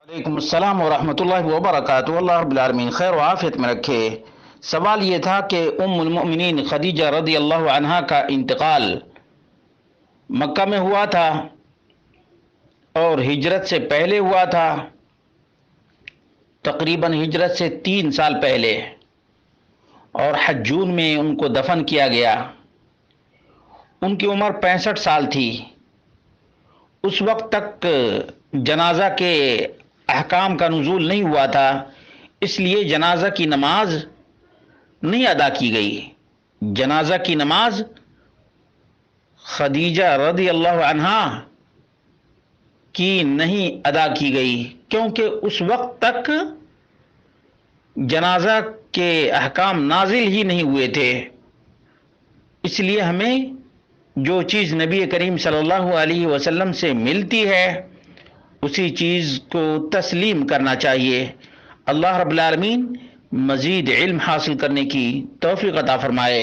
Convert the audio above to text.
وعلیکم السلام ورحمۃ اللہ وبرکاتہ۔ اللہ رب العالمین خیر و عافیت میں رکھے۔ سوال یہ تھا کہ ام المؤمنین خدیجہ رضی اللہ عنہا کا انتقال مکہ میں ہوا تھا اور ہجرت سے پہلے ہوا تھا، تقریباً ہجرت سے 3 سال پہلے، اور حجون میں ان کو دفن کیا گیا۔ ان کی عمر 65 سال تھی۔ اس وقت تک جنازہ کے احکام کا نزول نہیں ہوا تھا، اس لیے جنازہ کی نماز نہیں ادا کی گئی۔ جنازہ کی نماز خدیجہ رضی اللہ عنہا کی نہیں ادا کی گئی، کیونکہ اس وقت تک جنازہ کے احکام نازل ہی نہیں ہوئے تھے۔ اس لیے ہمیں جو چیز نبی کریم صلی اللہ علیہ وسلم سے ملتی ہے اسی چیز کو تسلیم کرنا چاہیے۔ اللہ رب العالمین مزید علم حاصل کرنے کی توفیق عطا فرمائے۔